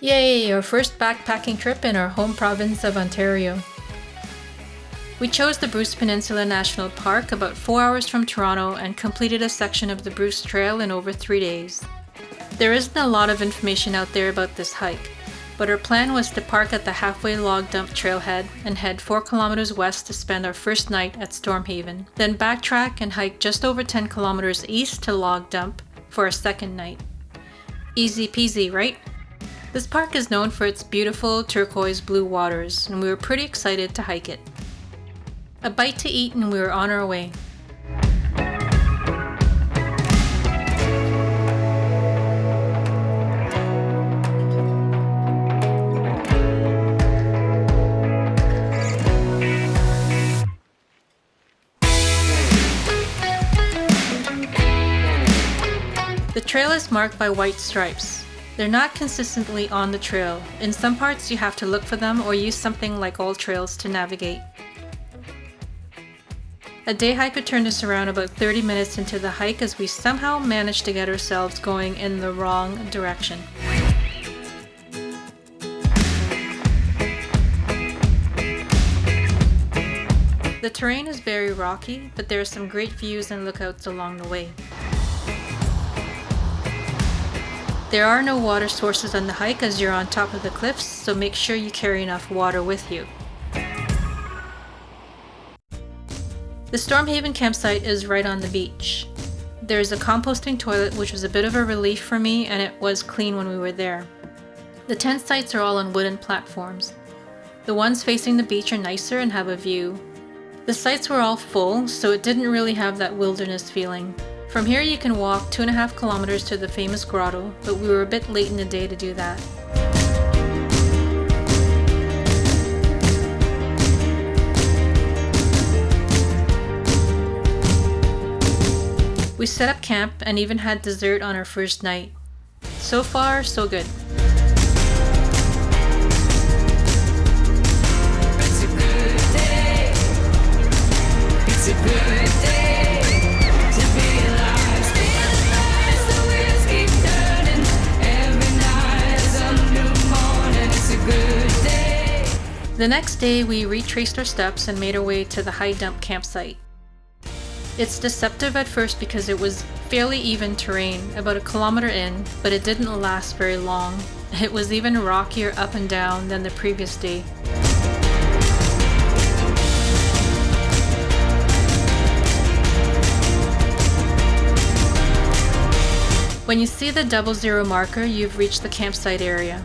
Yay, our first backpacking trip in our home province of Ontario. We chose the Bruce Peninsula National Park about 4 hours from Toronto and completed a section of the Bruce Trail in over 3 days. There isn't a lot of information out there about this hike, but our plan was to park at the halfway log dump Trailhead and head 4 kilometers west to spend our first night at Stormhaven, then backtrack and hike just over 10 kilometers east to log dump for our second night. Easy peasy, right? This park is known for its beautiful turquoise blue waters, and we were pretty excited to hike it. A bite to eat and we were on our way. The trail is marked by white stripes. They're not consistently on the trail. In some parts you have to look for them or use something like all trails to navigate. A day hiker turned us around about 30 minutes into the hike as we somehow managed to get ourselves going in the wrong direction. The terrain is very rocky, but there are some great views and lookouts along the way. There are no water sources on the hike as you're on top of the cliffs, so make sure you carry enough water with you. The Stormhaven campsite is right on the beach. There's a composting toilet, which was a bit of a relief for me, and it was clean when we were there. The tent sites are all on wooden platforms. The ones facing the beach are nicer and have a view. The sites were all full, so it didn't really have that wilderness feeling. From here you can walk 2.5 kilometers to the famous grotto, but we were a bit late in the day to do that. We set up camp and even had dessert on our first night. So far, so good. It's a good day. It's a good day to be alive. Still alive, the wheels keep turning. Every night is a new morning. It's a good day. The next day, we retraced our steps and made our way to the high dump campsite. It's deceptive at first because it was fairly even terrain, about 1 kilometer in, but it didn't last very long. It was even rockier up and down than the previous day. When you see the 00 marker, you've reached the campsite area.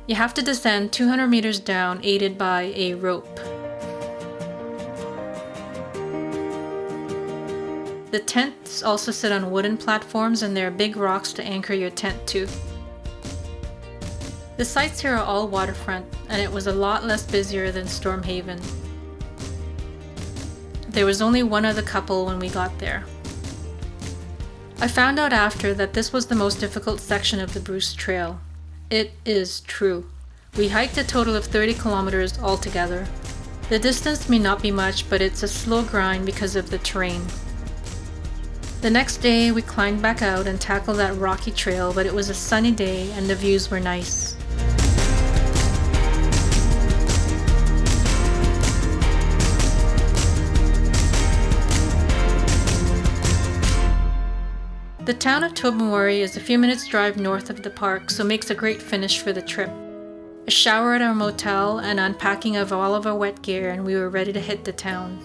You have to descend 200 meters down, aided by a rope. The tents also sit on wooden platforms and there are big rocks to anchor your tent to. The sites here are all waterfront and it was a lot less busier than Stormhaven. There was only one other couple when we got there. I found out after that this was the most difficult section of the Bruce Trail. It is true. We hiked a total of 30 kilometers altogether. The distance may not be much, but it's a slow grind because of the terrain. The next day we climbed back out and tackled that rocky trail, but it was a sunny day and the views were nice. The town of Tobermory is a few minutes drive north of the park, so makes a great finish for the trip. A shower at our motel and unpacking of all of our wet gear and we were ready to hit the town.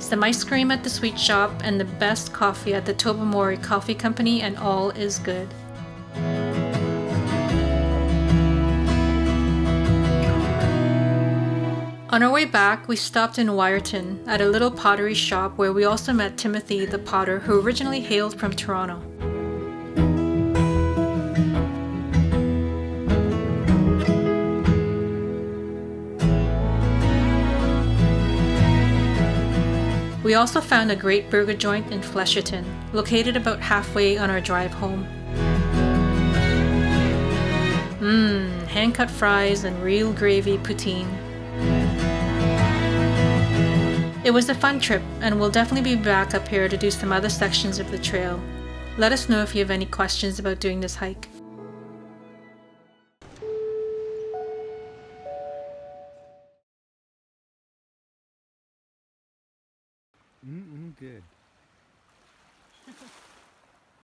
Some ice cream at the sweet shop and the best coffee at the Tobermory Coffee Company, and all is good. On our way back, we stopped in Wyerton at a little pottery shop where we also met Timothy the potter, who originally hailed from Toronto. We also found a great burger joint in Flesherton, located about halfway on our drive home. Hand-cut fries and real gravy poutine. It was a fun trip, and we'll definitely be back up here to do some other sections of the trail. Let us know if you have any questions about doing this hike.